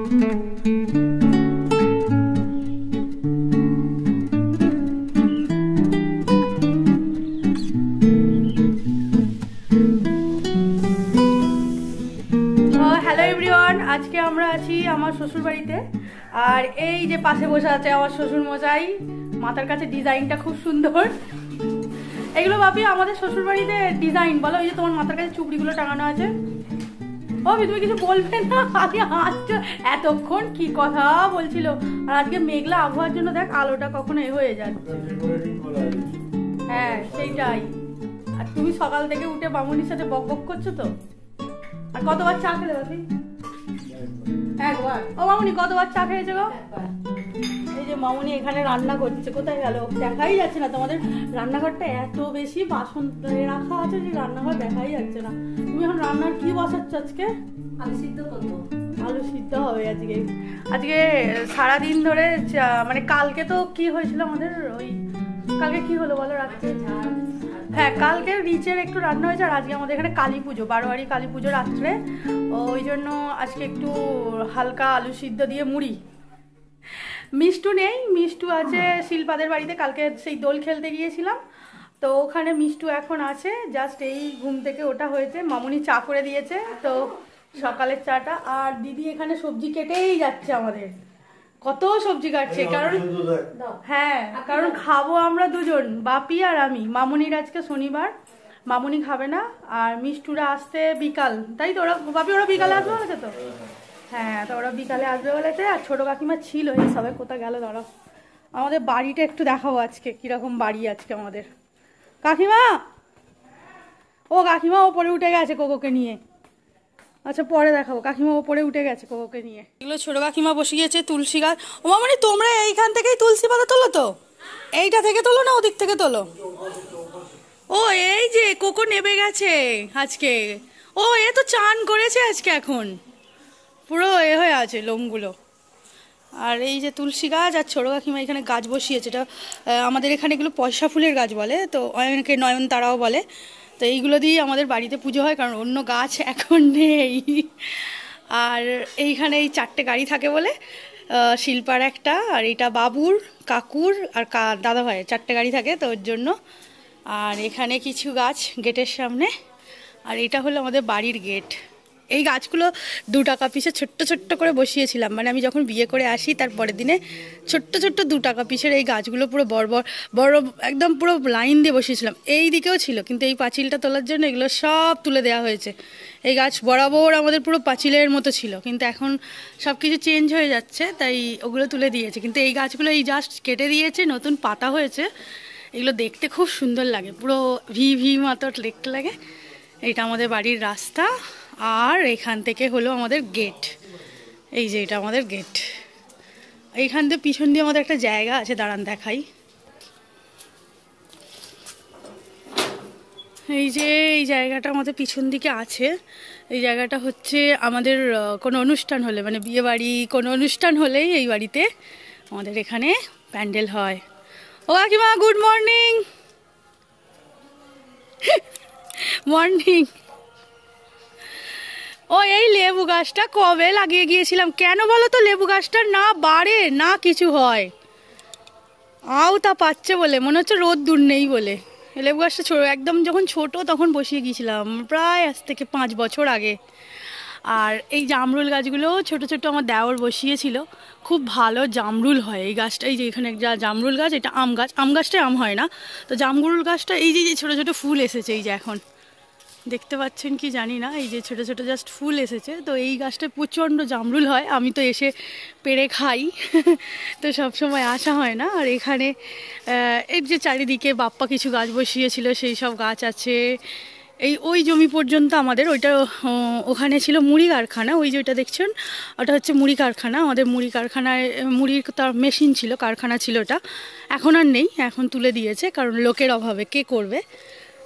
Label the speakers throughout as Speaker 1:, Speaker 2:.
Speaker 1: আজকে আমরা আছি আমার শ্বশুর বাড়িতে। আর এই যে পাশে বসে আছে আমার শ্বশুর মশাই, মাথার কাছে ডিজাইনটা খুব সুন্দর। এগুলো ভাবি আমাদের শ্বশুর বাড়িতে ডিজাইন বলো। ওই যে তোমার মাথার কাছে চুপড়িগুলো টাঙানো আছে। ও তুমি কিছু বলবে না? আগে হাসছো, এতক্ষণ কি কথা বলছিল। আর আজকে মেঘলা আবহাওয়ার জন্য দেখ আলোটা কখনো হয়ে যাচ্ছে। হ্যাঁ সেইটাই। আর তুমি সকাল থেকে উঠে মামুনির সাথে বক বক করছো তো। আর কতবার চা খেলে ভাবি? একবার। ও মামুনি কতবার চা খেয়েছে গো? এই যে মামুনি এখানে রান্না করছে। কোথায় গেল দেখাই যাচ্ছে না। তোমাদের রান্নাঘরটা এত বেশি বাসন রাখা আছে যে রান্নাঘর দেখাই যাচ্ছে না। তুমি এখন রান্নার কি বসাচ্ছ আজকে? আলু সিদ্ধ করবো। আলু সিদ্ধ হবে আজকে। আজকে সারাদিন ধরে মানে কালকে তো কি হয়েছিল আমাদের, ওই কালকে কি হলো বলো রাত্রে? হ্যাঁ কালকে রিচের একটু রান্না হয়েছে। আর আজকে আমাদের এখানে কালী পুজো, বারোয়ারি কালী পুজো রাত্রে। ওই জন্য আজকে একটু হালকা আলু সিদ্ধ দিয়ে মুড়ি। মিষ্টু নেই, মিষ্টু আছে শিল্পাদের বাড়িতে। কালকে সেই দোল খেলতে গিয়েছিলাম তো ওখানে মিষ্টু এখন আছে। জাস্ট এই ঘুম থেকে ওটা হয়েছে, মামুনি চা করে দিয়েছে তো সকালের চাটা। আর দিদি এখানে সবজি কেটেই যাচ্ছে আমাদের, কত সবজি কাটছে। কারণ হ্যাঁ কারণ খাবো আমরা দুজন, বাপি আর আমি। মামুনির আজকে শনিবার, মামুনি খাবে না। আর মিষ্টুরা আসতে বিকাল, তাই তো? ওরা বাপি ওরা বিকালে আসবে বলেছে তো। হ্যাঁ তো ওরা বিকালে আসবে বলেছে। আর ছোট কাকিমা ছিল এই সবে, কোথায় গেল দাঁড়াও। আমাদের বাড়িটা একটু দেখাবো আজকে কিরকম বাড়ি আজকে আমাদের। কাকিমা, ও কাকিমা ওপরে উঠে গেছে কোকোকে নিয়ে। আচ্ছা পরে দেখাবো। কাকিমা ওপরে উঠে গেছে কোকোকে নিয়ে। এগুলো ছোট কাকিমা বসিয়েছে তুলসী গাছ। ও মানে তোমরা এইখান থেকেই তুলসী পাতা তোলো তো? এইটা থেকে তোলো না ওদিক থেকে তোলো? ও এই যে কোকো নেবে গেছে আজকে। ও এ তো চান করেছে আজকে, এখন পুরো এ হয়ে আছে লোমগুলো। আর এই যে তুলসী গাছ আর ছোট কাকিমা এখানে গাছ বসিয়েছে। এটা আমাদের এখানে এগুলো পয়সা ফুলের গাছ বলে, তো অনেকে নয়নতারাও বলে। তো এইগুলো দিয়ে আমাদের বাড়িতে পুজো হয়, কারণ অন্য গাছ এখন নেই। আর এইখানে এই চারটে গাড়ি থাকে বলে, শিল্পার একটা, আর এটা বাবুর, কাকুর আর দাদা ভাইয়ের চারটে গাড়ি থাকে তো ওর জন্য। আর এখানে কিছু গাছ গেটের সামনে। আর এটা হলো আমাদের বাড়ির গেট। এই গাছগুলো 2 টাকা পিসে ছোট্ট ছোট্ট করে বসিয়েছিলাম। মানে আমি যখন বিয়ে করে আসি তার পরের দিনে ছোট্ট ছোট্ট 2 টাকা পিসের এই গাছগুলো পুরো বড় বড় একদম পুরো লাইন দিয়ে বসিয়েছিলাম। এই দিকেও ছিল, কিন্তু এই পাঁচিলটা তোলার জন্য এগুলো সব তুলে দেওয়া হয়েছে। এই গাছ বরাবর আমাদের পুরো পাঁচিলের মতো ছিল, কিন্তু এখন সব কিছু চেঞ্জ হয়ে যাচ্ছে তাই ওগুলো তুলে দিয়েছে। কিন্তু এই গাছগুলো এই জাস্ট কেটে দিয়েছে, নতুন পাতা হয়েছে। এগুলো দেখতে খুব সুন্দর লাগে, পুরো ভি ভি মতো দেখতে লাগে। এটা আমাদের বাড়ির রাস্তা। আর এখান থেকে হলো আমাদের গেট। এই যে এটা আমাদের গেট। এইখান থেকে পিছন দিয়ে আমাদের একটা জায়গা আছে, দাঁড়ান দেখাই। এই যে এই জায়গাটা আমাদের পিছন দিকে আছে। এই জায়গাটা হচ্ছে আমাদের কোনো অনুষ্ঠান হলে, মানে বিয়ে বাড়ি কোনো অনুষ্ঠান হলেই এই বাড়িতে আমাদের এখানে প্যান্ডেল হয়। ও কাকিমা গুড মর্নিং। মর্নিং। ও এই লেবু গাছটা কবে লাগিয়ে গিয়েছিলাম, কেন বলো তো? লেবু গাছটা না বাড়ে না কিছু হয়, তা পাচ্ছে বলে মনে হচ্ছে, রোদ দূর নেই বলে। লেবু গাছটা একদম যখন ছোট তখন বসিয়ে গিয়েছিলাম, প্রায় আজ থেকে 5 বছর আগে। আর এই জামরুল গাছগুলো ছোট ছোট আমার দেওর বসিয়েছিল, খুব ভালো জামরুল হয় এই গাছটা। এই যে এখানে যা জামরুল গাছ, এটা আম গাছ। আম গাছটায় আম হয় না, তো জামরুল গাছটা এই যে ছোট ছোট ফুল এসেছে। এই যে এখন দেখতে পাচ্ছেন কি জানি না, এই যে ছোট ছোট জাস্ট ফুল এসেছে। তো এই গাছটায় প্রচণ্ড জামরুল হয়, আমি তো এসে পেড়ে খাই। তো সব সময় আসা হয় না। আর এখানে এই যে চারিদিকে বাপ্পা কিছু গাছ বসিয়েছিল, সেই সব গাছ আছে। এই ওই জমি পর্যন্ত আমাদের, ওইটা ওখানে ছিল মুড়ি কারখানা। ওই যে ওইটা দেখছেন, ওটা হচ্ছে মুড়ি কারখানা। আমাদের মুড়ি কারখানায় মুড়ির তার মেশিন ছিল, কারখানা ছিল ওটা। এখন আর নেই, এখন তুলে দিয়েছে, কারণ লোকের অভাবে কে করবে,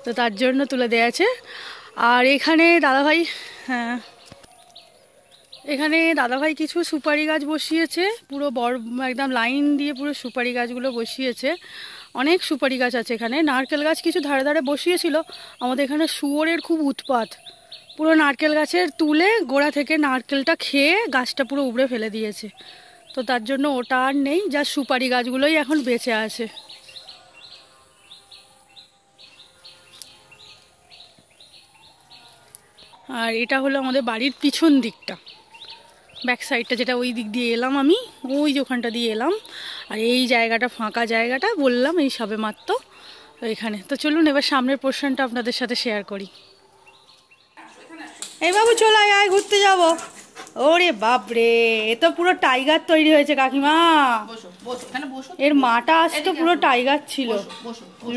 Speaker 1: তো তার জন্য তুলে দেওয়া আছে। আর এখানে দাদাভাই, হ্যাঁ এখানে দাদাভাই কিছু সুপারি গাছ বসিয়েছে, পুরো বড় একদম লাইন দিয়ে পুরো সুপারি গাছগুলো বসিয়েছে। অনেক সুপারি গাছ আছে এখানে। নারকেল গাছ কিছু ধারে ধারে বসিয়েছিল। আমাদের এখানে শুয়োরের খুব উৎপাত, পুরো নারকেল গাছের তুলে গোড়া থেকে নারকেলটা খেয়ে গাছটা পুরো উপড়ে ফেলে দিয়েছে। তো তার জন্য ওটা আর নেই, যা সুপারি গাছগুলোই এখন বেঁচে আছে। আর এটা হলো আমাদের বাড়ির পিছন দিকটা, ব্যাক সাইডটা, যেটা ওই দিক দিয়ে এলাম আমি, ওই যে ওখানটা দিয়ে এলাম। আর এই জায়গাটা ফাঁকা জায়গাটা বললাম এই সবে মাত্র এখানে। তো চলুন এবার সামনের পোর্শনটা আপনাদের সাথে শেয়ার করি। এই বাবু চলে আয়, ঘুরতে যাব। ওরে বাপরে, এ তো পুরো টাইগার তৈরি হয়েছে কাকিমা। এর মাটা আসতো পুরো টাইগার ছিল,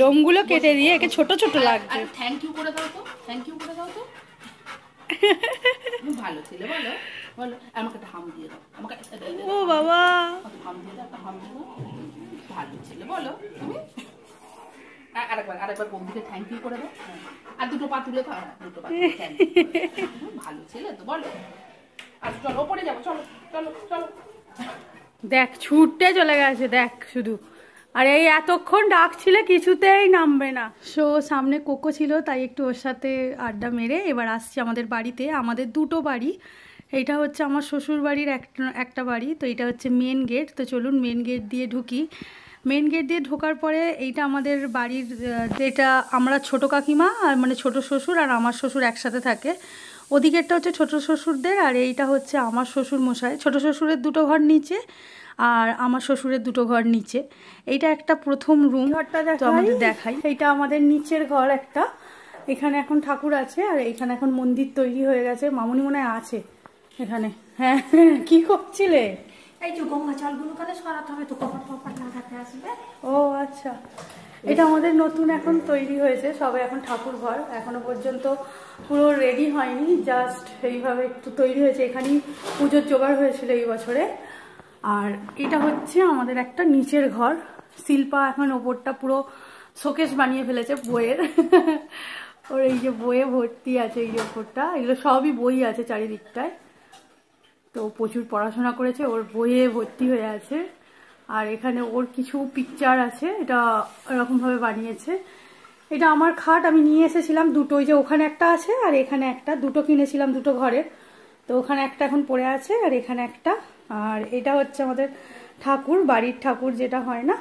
Speaker 1: লোমগুলো কেটে দিয়ে একে ছোট ছোট লাগছে।
Speaker 2: থ্যাংক ইউ করে দাও তো, থ্যাংক ইউ করে দাও তো। ভালো ছিল, বলো বলো, আমাকে একটা হাম দিয়ে দাও, আমাকে
Speaker 1: ও বাবা,
Speaker 2: হাম দিয়ে দাও, একটা হাম দিয়ে দাও। ভালো ছিল, বলো তুমি। আরেকবার বন্ধুকে থ্যাংক ইউ করে দাও। আর দুটো পা তুলে দাও, দুটো পা ভালো ছিল তো, বলো। আর চলো ওপরে যাবো, চলো চলো চলো।
Speaker 1: দেখ ছুটতে চলে গেছে, দেখ শুধু। আর এই এতক্ষণ ডাকছিলে কিছুতেই নামবে না। সো সামনে কোকো ছিল, তাই একটু ওর সাথে আড্ডা মেরে এবার আসছি আমাদের বাড়িতে। আমাদের দুটো বাড়ি, এইটা হচ্ছে আমার শ্বশুর বাড়ির একটা বাড়ি, তো এটা হচ্ছে মেন গেট। তো চলুন মেন গেট দিয়ে ঢুকি। মেন গেট দিয়ে ঢোকার পরে এইটা আমাদের বাড়ির, যেটা আমরা ছোট কাকিমা আর মানে ছোট শ্বশুর আর আমার শ্বশুর একসাথে থাকে। ওদিকেরটা হচ্ছে ছোট শ্বশুরদের, আর এইটা হচ্ছে আমার শ্বশুর মশাই। ছোট শ্বশুরের দুটো ঘর নিচে আর আমার শ্বশুরের দুটো ঘর নিচে। এইটা একটা প্রথম রুম, ঘরটা আমাদের দেখাই। এইটা আমাদের নিচের ঘর একটা। এখানে এখন ঠাকুর আছে আর এখানে এখন মন্দির তৈরি হয়ে গেছে। মামুনি মনে হয় আছে এখানে। হ্যাঁ, কি করছিলে?
Speaker 2: এই যে গঙ্গা জলগুলো কালে সরাতে হবে তো, কপাট কপাট লাগাতে আসবে।
Speaker 1: ও আচ্ছা, এটা আমাদের নতুন এখন তৈরি হয়েছে সবে, এখন ঠাকুর ঘর এখনো পর্যন্ত পুরো রেডি হয়নি, জাস্ট এইভাবে একটু তৈরি হয়েছে। এখানেই পুজোর জোগাড় হয়েছিল এই বছরে। আর এটা হচ্ছে আমাদের একটা নিচের ঘর। শিল্পা এখন ওপরটা পুরো শোকেস বানিয়ে ফেলেছে বইয়ের। ওর এই যে বইয়ে ভর্তি আছে, এই যে ওপরটা, এগুলো সবই বই আছে চারিদিকটায়। তো প্রচুর পড়াশোনা করেছে, ওর বইয়ে ভর্তি হয়ে আছে। আর এখানে ওর কিছু পিকচার আছে, এটা এরকমভাবে বানিয়েছে। এটা আমার খাট, আমি নিয়ে এসেছিলাম দুটো, ওই যে ওখানে একটা আছে আর এখানে একটা, দুটো কিনেছিলাম দুটো ঘরের। তো ওখানে একটা এখন পড়ে আছে আর এখানে একটা। আর এটা হচ্ছে আমাদের ঠাকুর, বাড়ির ঠাকুর যেটা হয় না,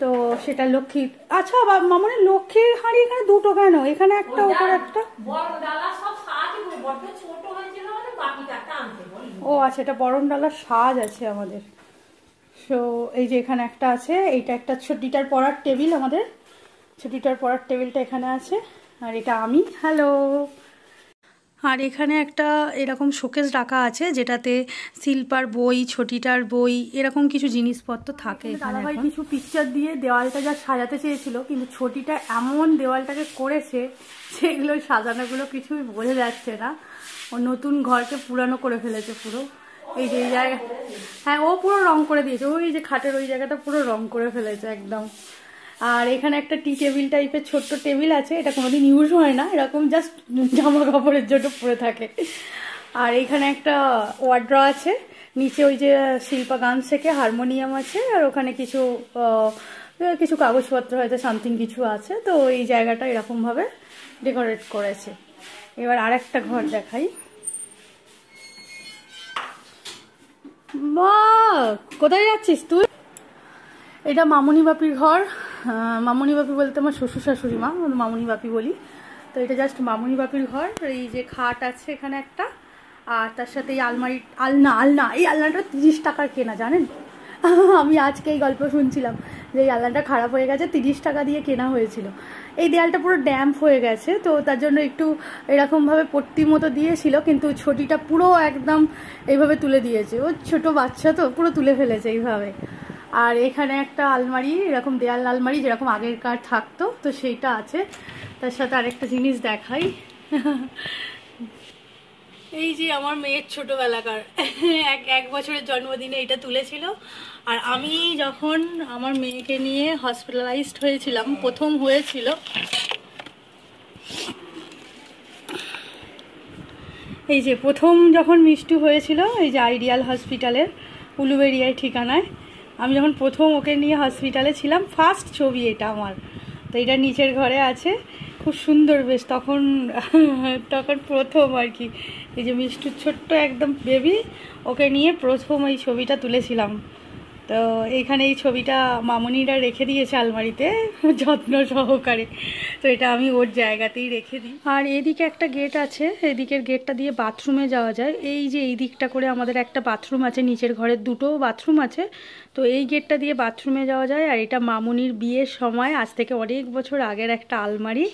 Speaker 1: তো সেটা লক্ষ্মীর। আচ্ছা মামনি, লক্ষ্মীর হাঁড়ি এখানে দুটো কেন? এখানে একটা, ওপর একটা। ও আচ্ছা, এটা বরণ ডালার সাজ আছে আমাদের। সো এই যে এখানে একটা আছে, এইটা একটা ছুটিটার পড়ার টেবিল, আমাদের ছুটিটার পড়ার টেবিলটা এখানে আছে। আর এটা আমি, হ্যালো। আর এখানে একটা এরকম শোকেস রাখা আছে, যেটাতে শিল্পার বই, ছোটিটার বই, এরকম কিছু জিনিসপত্র থাকে। দাদাভাই কিছু পিকচার দিয়ে দেওয়ালটা যা সাজাতে চেয়েছিল, কিন্তু ছোটিটা এমন দেওয়ালটাকে করেছে সেগুলো সাজানোগুলো কিছুই বোঝা যাচ্ছে না। ও নতুন ঘরকে পুরানো করে ফেলেছে পুরো। এই যে এই জায়গা, হ্যাঁ ও পুরো রং করে দিয়েছে, ওই যে খাটের ওই জায়গাটা পুরো রং করে ফেলেছে একদম। আর এখানে একটা টি টেবিল টাইপের ছোট্ট টেবিল আছে, এটা কোনোদিন ইউজ হয় না, এরকম জাস্ট জামা কাপড়ের জন্য পরে থাকে। আর এখানে একটা ওয়ার্ড্র আছে, নিচে ওই যে শিল্পা গান শেখে, হারমোনিয়াম আছে, আর ওখানে কিছু কিছু কাগজপত্র হয়তো সামথিং কিছু আছে। তো এই জায়গাটা এরকমভাবে ডেকোরেট করেছে। এবার আর একটা ঘর দেখাই। মা, কোথায় যাচ্ছিস তুই? এটা মামুনি বাপির ঘর। মামুনি বাপি বলতে আমার শ্বশুর শাশুড়ি মা, মামুনি বাপি বলি। তো এটা জাস্ট মামুনি বাপির ঘর। এই যে খাট আছে এখানে একটা, আর তার সাথে এই আলমারি, আলনা, এই আলনাটা 30 টাকার কেনা, জানেন? আমি আজকে এই গল্প শুনছিলাম যে এই আলনাটা খারাপ হয়ে গেছে, 30 টাকা দিয়ে কেনা হয়েছিল। এই দেয়ালটা পুরো ড্যাম্প হয়ে গেছে, তো তার জন্য একটু এরকমভাবে পট্টির মতো দিয়েছিল, কিন্তু ছটিটা পুরো একদম এইভাবে তুলে দিয়েছে। ও ছোট বাচ্চা তো পুরো তুলে ফেলেছে এইভাবে। আর এখানে একটা আলমারি, এরকম দেয়াল আলমারি যেরকম আগেরকার থাকতো, তো সেইটা আছে। তার সাথে আরেকটা জিনিস দেখাই। এই যে আমার মেয়ের ছোটবেলাকার এক বছরের জন্মদিনে এটা তুলেছিল। আর আমি যখন আমার মেয়েকে নিয়ে হসপিটালাইজড হয়েছিলাম, প্রথম হয়েছিল, এই যে প্রথম যখন মিষ্টু হয়েছিল, এই যে আইডিয়াল হসপিটালের উলুবেড়িয়ায় ঠিকানায়, আমি যখন প্রথম ওকে নিয়ে হসপিটালে ছিলাম, ফার্স্ট ছবি এটা আমার। তো এটা নিচের ঘরে আছে। খুব সুন্দর বেশ, তখন তখন প্রথম আর কি এই যে মিষ্টুর ছোট্ট একদম বেবি, ওকে নিয়ে প্রথম এই ছবিটা তুলেছিলাম। তো এইখানে এই ছবিটা মামনিরা রেখে দিয়েছে আলমারিতে যত্ন সহকারে, তো এটা আমি ওর জায়গাতেই রেখে দিই। আর এদিকে একটা গেট আছে, এদিকের গেটটা দিয়ে বাথরুমে যাওয়া যায়। এই যে এই দিকটা করে আমাদের একটা বাথরুম আছে, নিচের ঘরের দুটো বাথরুম আছে, তো এই গেটটা দিয়ে বাথরুমে যাওয়া যায়। আর এটা মামনির বিয়ের সময় আজ থেকে অনেক বছর আগের একটা আলমারি,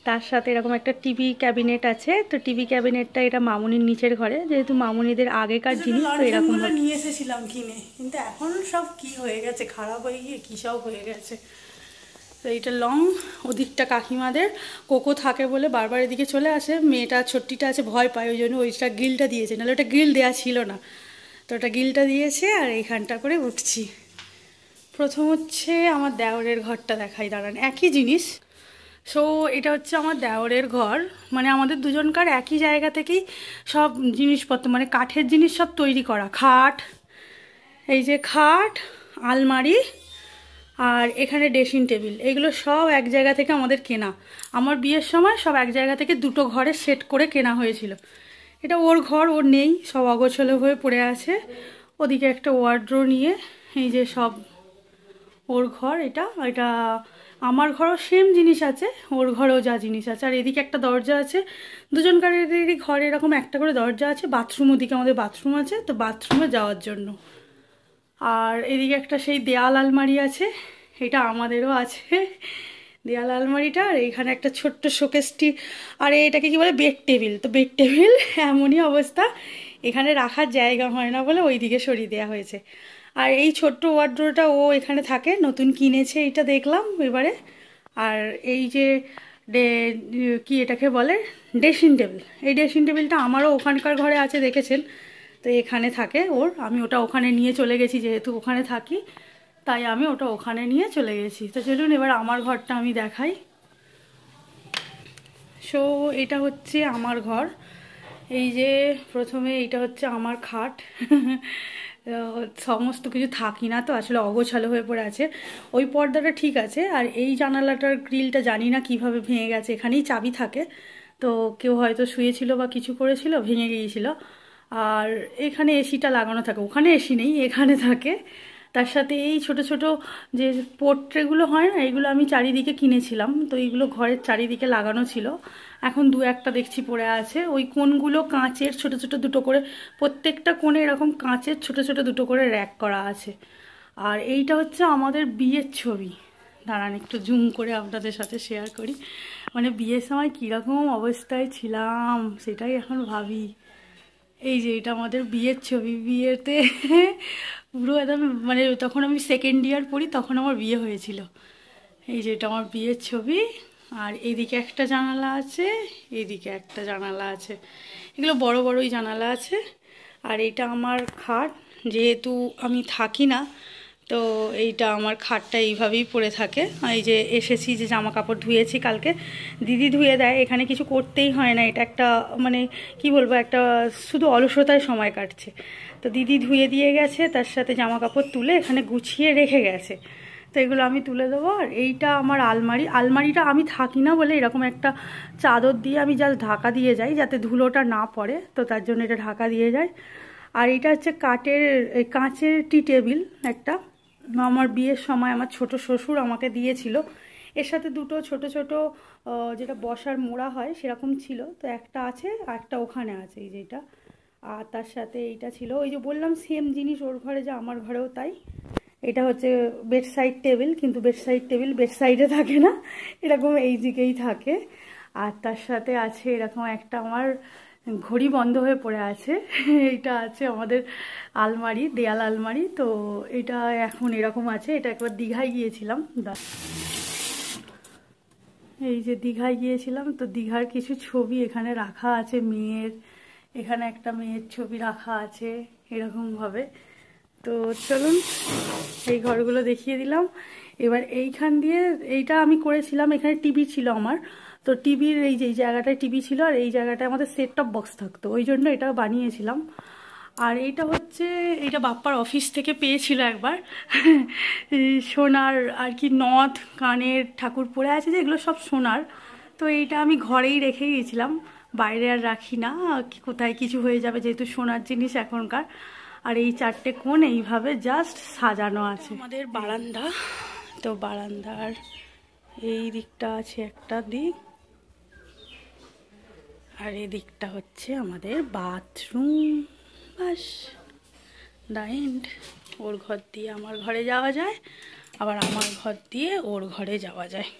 Speaker 1: তার সাথে এরকম একটা টিভি ক্যাবিনেট আছে। তো টিভি ক্যাবিনেটটা এটা মামনির নিচের ঘরে, যেহেতু মামনিদের আগেকার জিনিস তো এরকম নিয়ে এসেছিলাম কিনে, কিন্তু এখন সব কি হয়ে গেছে, খারাপ হয়ে গিয়ে কী সব হয়ে গেছে। তো এইটা লং, ওদিকটা কাকিমাদের, কোকো থাকে বলে বারবার এদিকে চলে আসে, মেয়েটা ছোট্টিটা আছে ভয় পায়, ওই জন্য ওইটা গ্রিলটা দিয়েছে, নাহলে ওটা গ্রিল দেওয়া ছিল না, তো ওটা গ্রিলটা দিয়েছে। আর এইখানটা করে উঠছি। প্রথম হচ্ছে আমার দেওরের ঘরটা দেখাই, দাঁড়ান, একই জিনিস। সো এটা হচ্ছে আমার দেওরের ঘর, মানে আমাদের দুজনকার একই জায়গা থেকেই সব জিনিসপত্র, মানে কাঠের জিনিস সব তৈরি করা, খাট, এই যে খাট, আলমারি, আর এখানে ড্রেসিং টেবিল, এগুলো সব এক জায়গা থেকে আমাদের কেনা। আমার বিয়ের সময় সব এক জায়গা থেকে দুটো ঘরে সেট করে কেনা হয়েছিল। এটা ওর ঘর, ওর নেই, সব অগোছালো হয়ে পড়ে আছে। ওদিকে একটা ওয়ার্ড্রো নিয়ে, এই যে সব ওর ঘর, এটা এটা আমার ঘরও সেম জিনিস আছে, ওর ঘরেও যা জিনিস আছে। আর এদিকে একটা দরজা আছে, দুজনকারেরই ঘরে এরকম একটা করে দরজা আছে। বাথরুম, ওদিকে আমাদের বাথরুম আছে, তো বাথরুমে যাওয়ার জন্য। আর এদিকে একটা সেই দেয়াল আলমারি আছে, এটা আমাদেরও আছে দেয়াল আলমারিটা। আর এইখানে একটা ছোট্ট শোকেসটি, আর এটাকে কি বলে, বেড টেবিল। তো বেড টেবিল এমনই অবস্থা, এখানে রাখার জায়গা হয় না বলে ওইদিকে সরিয়ে দেওয়া হয়েছে। আর এই ছোট্ট ওয়ার্ড্রোটা ও এখানে থাকে, নতুন কিনেছে এটা দেখলাম এবারে। আর এই যে কি এটাকে বলে, ড্রেসিং টেবিল, এই ড্রেসিং টেবিলটা আমারও ওখানকার ঘরে আছে, দেখেছেন, তো এখানে থাকে ওর। আমি ওটা ওখানে নিয়ে চলে গেছি, যেহেতু ওখানে থাকি তাই আমি ওটা ওখানে নিয়ে চলে গেছি। তো চলুন এবার আমার ঘরটা আমি দেখাই। সো এটা হচ্ছে আমার ঘর। এই যে প্রথমে এটা হচ্ছে আমার খাট সমস্ত কিছু থাকি না তো, আসলে অগোছালো হয়ে পড়ে আছে। ওই পর্দাটা ঠিক আছে, আর এই জানালাটার গ্রিলটা জানি না কিভাবে ভেঙে গেছে, এখানেই চাবি থাকে, তো কেউ হয়তো শুয়েছিল বা কিছু করেছিল, ভেঙে গিয়েছিল। আর এখানে এসিটা লাগানো থাকে, ওখানে এসি নেই, এখানে থাকে। তার সাথে এই ছোট ছোট যে পোর্ট্রেগুলো হয় না, এগুলো আমি চারিদিকে কিনেছিলাম, তো এইগুলো ঘরের চারিদিকে লাগানো ছিল। এখন দু একটা দেখছি পড়ে আছে। ওই কোণগুলো কাঁচের ছোট ছোট দুটো করে, প্রত্যেকটা কোণে এরকম কাঁচের ছোট ছোট দুটো করে র্যাক করা আছে। আর এইটা হচ্ছে আমাদের বিয়ের ছবি, দাঁড়ান একটু জুম করে আপনাদের সাথে শেয়ার করি, মানে বিয়ের সময় কীরকম অবস্থায় ছিলাম সেটাই এখন ভাবি। এই যে এটা আমাদের বিয়ের ছবি, বিয়েতে পুরো একদম, মানে তখন আমি সেকেন্ড ইয়ার পড়ি, তখন আমার বিয়ে হয়েছিল। এই যে এটা আমার বিয়ের ছবি। আর এইদিকে একটা জানালা আছে, এইদিকে একটা জানালা আছে, এগুলো বড় বড়ই জানালা আছে। আর এটা আমার খাট, যেহেতু আমি থাকি না তো এইটা আমার খাটটা এইভাবেই পড়ে থাকে। এই যে এসেছি, যে জামা কাপড় ধুয়েছি কালকে, দিদি ধুয়ে দেয়, এখানে কিছু করতেই হয় না। এটা একটা মানে কি বলবো, একটা শুধু অলসতায় সময় কাটছে। তো দিদি ধুয়ে দিয়ে গেছে, তার সাথে জামা কাপড় তুলে এখানে গুছিয়ে রেখে গেছে, তো এগুলো আমি তুলে দেবো। আর এইটা আমার আলমারি, আলমারিটা আমি থাকি না বলে এরকম একটা চাদর দিয়ে আমি জাস্ট ঢাকা দিয়ে যাই, যাতে ধুলোটা না পড়ে, তো তার জন্য এটা ঢাকা দিয়ে যায়। আর এটা হচ্ছে কাঁচের টি টেবিল একটা, আমার বিয়ের সময় আমার ছোট শ্বশুর আমাকে দিয়েছিল। এর সাথে দুটো ছোট ছোট যেটা বসার মোড়া হয় সেরকম ছিল, তো একটা আছে আর একটা ওখানে আছে, এই যেটা। আর তার সাথে এইটা ছিল, ওই যে বললাম সেম জিনিস ওর ঘরে যা আমার ঘরেও তাই। এটা হচ্ছে বেড সাইড টেবিল, কিন্তু বেড সাইড টেবিল বেড সাইডে থাকে না, এরকম এই দিকেই থাকে। আর তার সাথে আছে এরকম একটা আমার ঘড়ি বন্ধ হয়ে পড়ে আছে, এটা আছে আমাদের আলমারি, দেয়াল আলমারি। তো এটা এখন এরকম আছে, এটা একবার দীঘায় গিয়েছিলাম, এই যে দীঘায় গিয়েছিলাম, তো দীঘার কিছু ছবি এখানে রাখা আছে মেয়ের, এখানে একটা মেয়ের ছবি রাখা আছে এরকমভাবে। তো চলুন এই ঘরগুলো দেখিয়ে দিলাম। এবার এইখান দিয়ে, এইটা আমি করেছিলাম, এখানে টিভি ছিল আমার, তো টিভির এই যে জায়গাটায় টিভি ছিল, আর এই জায়গাটায় আমাদের সেট টপ বক্স থাকতো, ওই জন্য এটা বানিয়েছিলাম। আর এইটা হচ্ছে, এইটা বাপ্পার অফিস থেকে পেয়েছিল একবার সোনার আর কি নথ, কানের ঠাকুর পরে আছে যে, এগুলো সব সোনার, তো এইটা আমি ঘরেই রেখে গেছিলাম, বাইরে আর রাখি না, কোথায় কিছু হয়ে যাবে, যেহেতু সোনার জিনিস এখনকার। আর এই 4টে কোণ এইভাবে জাস্ট সাজানো আছে। আমাদের বারান্দা, তো বারান্দার এই দিকটা আছে একটা দিক, আর এই দিকটা হচ্ছে আমাদের বাথরুম। বাস, দ্য এন্ড। ওর ঘর দিয়ে আমার ঘরে যাওয়া যায়, আবার আমার ঘর দিয়ে ওর ঘরে যাওয়া যায়।